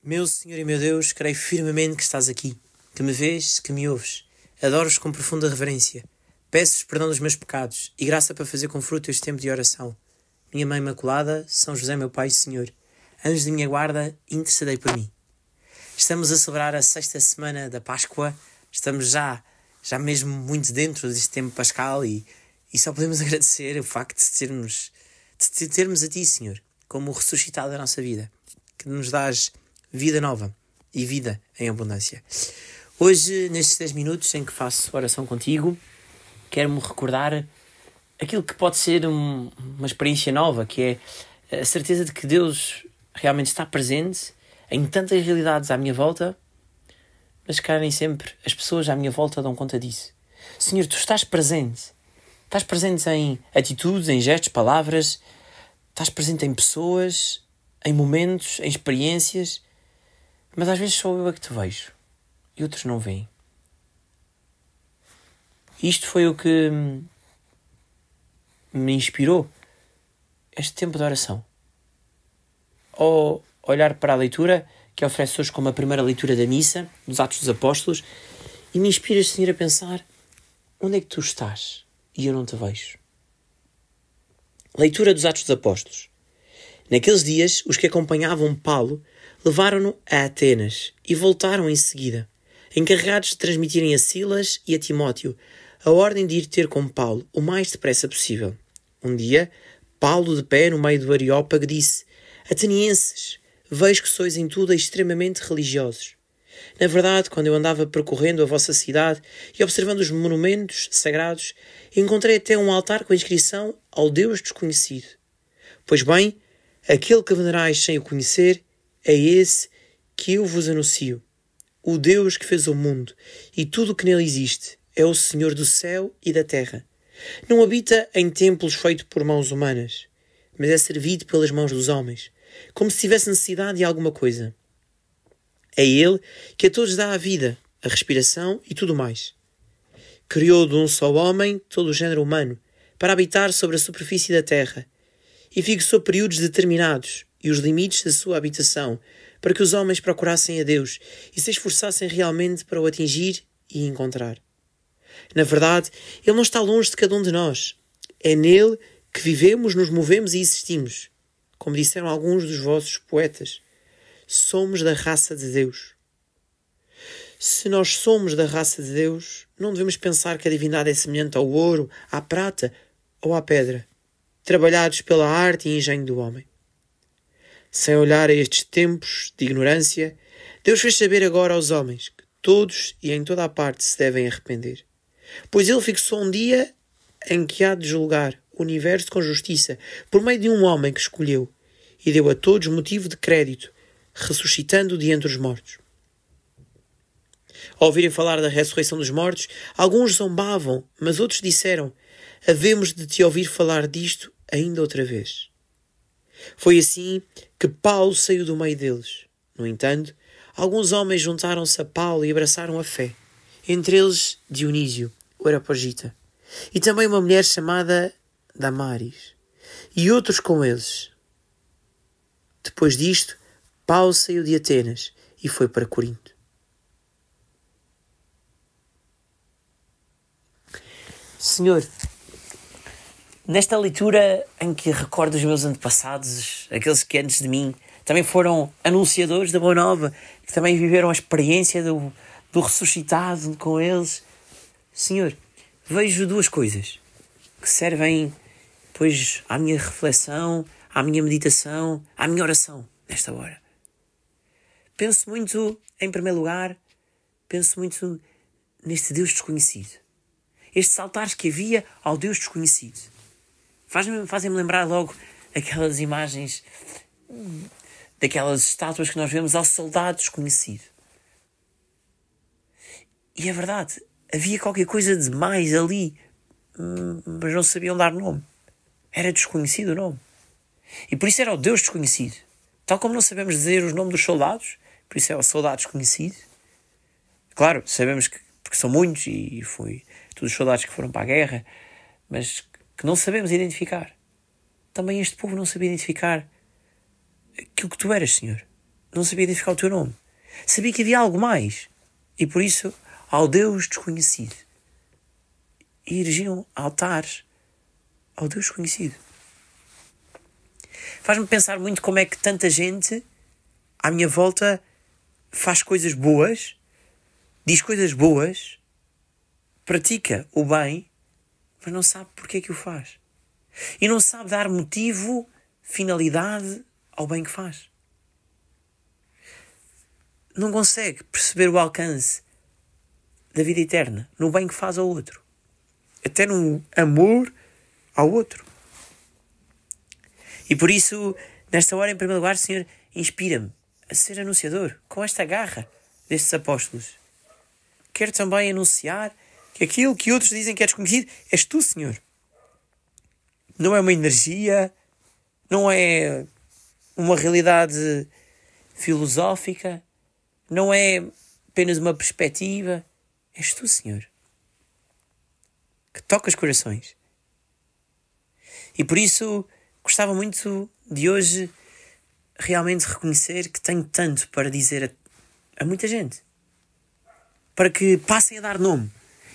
Meu Senhor e meu Deus, creio firmemente que estás aqui, que me vês, que me ouves. Adoro-os com profunda reverência. Peço-vos perdão dos meus pecados e graça para fazer com fruto este tempo de oração. Minha Mãe Imaculada, São José, meu Pai e Senhor, anjos de minha guarda, intercedei por mim. Estamos a celebrar a 6ª semana da Páscoa. Estamos já mesmo muito dentro deste tempo pascal e só podemos agradecer o facto de termos a Ti, Senhor, como o ressuscitado da nossa vida, que nos dás vida nova e vida em abundância. Hoje, nestes 10 minutos em que faço oração contigo, quero-me recordar aquilo que pode ser uma experiência nova, que é a certeza de que Deus realmente está presente em tantas realidades à minha volta, mas que nem sempre as pessoas à minha volta dão conta disso. Senhor, Tu estás presente. Estás presente em atitudes, em gestos, palavras. Estás presente em pessoas, em momentos, em experiências. Mas às vezes sou eu a que Te vejo e outros não veem. Isto foi o que me inspirou este tempo de oração. Ao olhar para a leitura que oferece hoje como a primeira leitura da missa, dos Atos dos Apóstolos, e me inspiras, Senhor, a pensar: onde é que Tu estás e eu não Te vejo? Leitura dos Atos dos Apóstolos. Naqueles dias, os que acompanhavam Paulo levaram-no a Atenas e voltaram em seguida, encarregados de transmitirem a Silas e a Timóteo a ordem de ir ter com Paulo o mais depressa possível. Um dia, Paulo, de pé no meio do Areópago, disse: Atenienses, vejo que sois em tudo extremamente religiosos. Na verdade, quando eu andava percorrendo a vossa cidade e observando os monumentos sagrados, encontrei até um altar com a inscrição ao Deus desconhecido. Pois bem, aquele que venerais sem o conhecer é esse que eu vos anuncio. O Deus que fez o mundo e tudo o que nele existe é o Senhor do céu e da terra. Não habita em templos feitos por mãos humanas, mas é servido pelas mãos dos homens, como se tivesse necessidade de alguma coisa. É Ele que a todos dá a vida, a respiração e tudo mais. Criou de um só homem todo o género humano para habitar sobre a superfície da terra e fixou períodos determinados e os limites da sua habitação para que os homens procurassem a Deus e se esforçassem realmente para o atingir e encontrar. Na verdade, Ele não está longe de cada um de nós. É nele que vivemos, nos movemos e existimos. Como disseram alguns dos vossos poetas, somos da raça de Deus. Se nós somos da raça de Deus, não devemos pensar que a divindade é semelhante ao ouro, à prata ou à pedra, trabalhados pela arte e engenho do homem. Sem olhar a estes tempos de ignorância, Deus fez saber agora aos homens que todos e em toda a parte se devem arrepender. Pois Ele fixou um dia em que há de julgar o universo com justiça, por meio de um homem que escolheu, e deu a todos motivo de crédito, ressuscitando de entre os mortos. Ao ouvirem falar da ressurreição dos mortos, alguns zombavam, mas outros disseram: havemos de te ouvir falar disto ainda outra vez. Foi assim que Paulo saiu do meio deles. No entanto, alguns homens juntaram-se a Paulo e abraçaram a fé, entre eles Dionísio, o Areopagita, e também uma mulher chamada Damaris, e outros com eles. Depois disto, Paulo saiu de Atenas e foi para Corinto. Senhor, nesta leitura em que recordo os meus antepassados, aqueles que antes de mim também foram anunciadores da Boa Nova, que também viveram a experiência do ressuscitado com eles, Senhor, vejo duas coisas que servem, pois, à minha reflexão, à minha meditação, à minha oração nesta hora. Penso muito, em primeiro lugar, neste Deus desconhecido. Estes altares que havia ao Deus desconhecido. Fazem-me lembrar logo aquelas imagens, daquelas estátuas que nós vemos ao soldado desconhecido. E é verdade, havia qualquer coisa de mais ali, mas não sabiam dar nome. Era desconhecido o nome. E por isso era o Deus desconhecido. Tal como não sabemos dizer os nomes dos soldados, por isso é o soldado desconhecido. Claro, sabemos porque são muitos e foi todos os soldados que foram para a guerra, mas que não sabemos identificar. Também este povo não sabia identificar aquilo que Tu eras, Senhor. não sabia identificar o teu nome. Sabia que havia algo mais. E por isso, ao Deus desconhecido, erigiam altares ao Deus desconhecido. Faz-me pensar muito como é que tanta gente à minha volta faz coisas boas, diz coisas boas, pratica o bem, mas não sabe porque é que o faz. E não sabe dar motivo, finalidade ao bem que faz. Não consegue perceber o alcance da vida eterna no bem que faz ao outro. Até no amor ao outro. E por isso, nesta hora, em primeiro lugar, Senhor, inspira-me a ser anunciador com esta garra destes apóstolos. Quero também anunciar que aquilo que outros dizem que é desconhecido és tu, Senhor. Não é uma energia, não é uma realidade filosófica, não é apenas uma perspectiva. És tu, Senhor, que toca os corações. E por isso gostava muito de hoje realmente reconhecer que tenho tanto para dizer a muita gente. Para que passem a dar nome.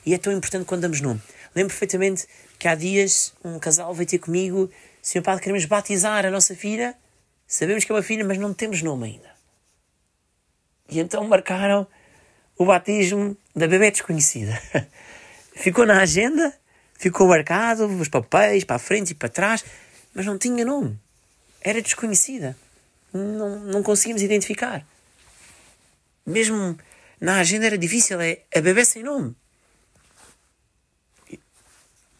E é tão importante quando damos nome. Lembro perfeitamente que há dias um casal veio ter comigo: Senhor Padre, queremos batizar a nossa filha. Sabemos que é uma filha, mas não temos nome ainda. E então marcaram o batismo da bebê desconhecida. Ficou na agenda, ficou marcado, os papéis para a frente e para trás, mas não tinha nome. Era desconhecida. Não conseguimos identificar. Mesmo na agenda era difícil, é a bebê sem nome.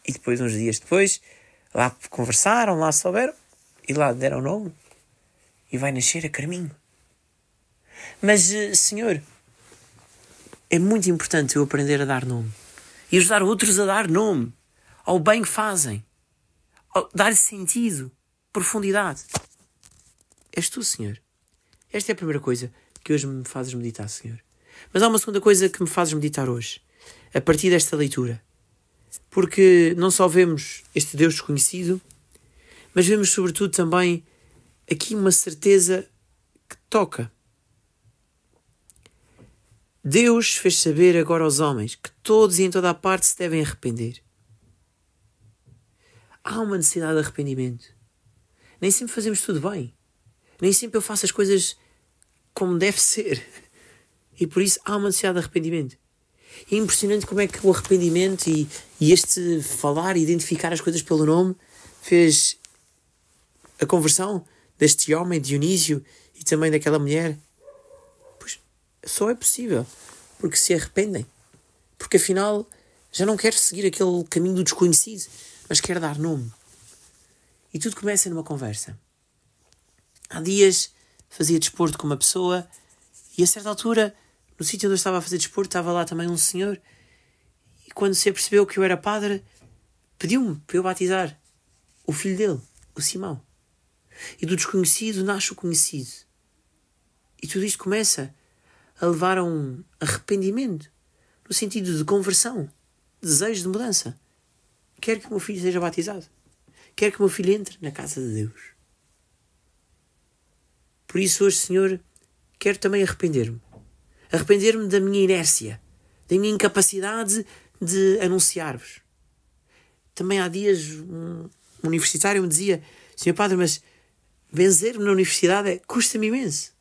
E depois, uns dias depois, lá conversaram, lá souberam, e lá deram nome, e vai nascer a Carminho. Mas, Senhor, é muito importante eu aprender a dar nome, e ajudar outros a dar nome, ao bem que fazem, dar sentido, profundidade. És tu, Senhor. Esta é a primeira coisa que hoje me fazes meditar, Senhor. Mas há uma segunda coisa que me fazes meditar hoje, a partir desta leitura. Porque não só vemos este Deus desconhecido, mas vemos sobretudo também aqui uma certeza que toca. Deus fez saber agora aos homens que todos e em toda a parte se devem arrepender. Há uma necessidade de arrependimento. Nem sempre fazemos tudo bem. Nem sempre eu faço as coisas como deve ser. E por isso há uma necessidade de arrependimento. É impressionante como é que o arrependimento e este falar e identificar as coisas pelo nome fez a conversão deste homem, Dionísio, e também daquela mulher. Pois só é possível porque se arrependem. Porque afinal já não quer seguir aquele caminho do desconhecido, mas quer dar nome. E tudo começa numa conversa. Há dias fazia desporto com uma pessoa e a certa altura, no sítio onde eu estava a fazer desporto, estava lá também um senhor, e quando se apercebeu que eu era padre, pediu-me para eu batizar o filho dele, o Simão. E do desconhecido nasce o conhecido. E tudo isto começa a levar a um arrependimento, no sentido de conversão, desejo de mudança. Quero que o meu filho seja batizado. Quero que o meu filho entre na casa de Deus. Por isso hoje, Senhor, quero também arrepender-me. Arrepender-me da minha inércia, da minha incapacidade de anunciar-vos. Também há dias um universitário me dizia: Senhor Padre, mas benzer-me na universidade custa-me imenso.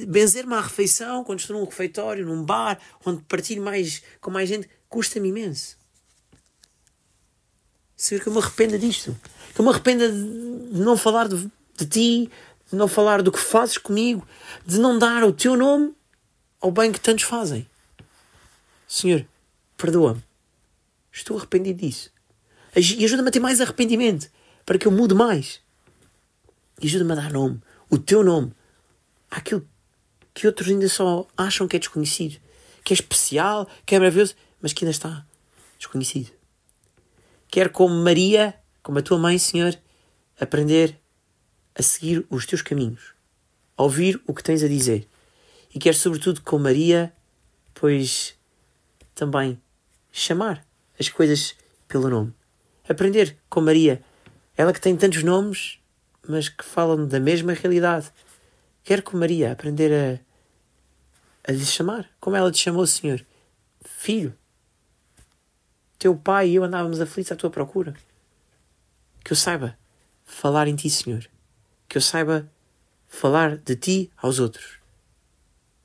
Benzer-me à refeição, quando estou num refeitório, num bar, onde partilho com mais gente, custa-me imenso. Senhor, que eu me arrependa disto. Que eu me arrependa de não falar de ti, de não falar do que fazes comigo, de não dar o teu nome ao bem que tantos fazem. Senhor, perdoa-me. Estou arrependido disso. E ajuda-me a ter mais arrependimento, para que eu mude mais. E ajuda-me a dar nome, o teu nome, àquilo que outros ainda só acham que é desconhecido, que é especial, que é maravilhoso, mas que ainda está desconhecido. Quero, como Maria, como a tua mãe, Senhor, aprender a seguir os teus caminhos, a ouvir o que tens a dizer. E quero, sobretudo, com Maria, pois também chamar as coisas pelo nome. Aprender com Maria, ela que tem tantos nomes, mas que falam da mesma realidade, Quero com Maria aprender a lhe chamar, como ela te chamou, Senhor. Filho, teu pai e eu andávamos aflitos à tua procura. Que eu saiba falar em ti, Senhor. Que eu saiba falar de ti aos outros.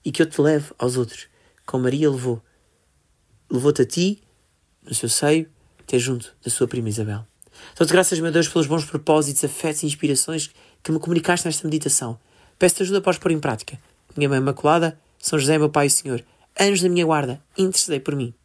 E que eu te leve aos outros. Como Maria levou-te a ti, no seu seio, até junto da sua prima Isabel. Dou-te graças, meu Deus, pelos bons propósitos, afetos e inspirações que me comunicaste nesta meditação. Peço-te ajuda para os pôr em prática. Minha Mãe Imaculada, São José, meu Pai e Senhor, anjos da minha guarda, intercedei por mim.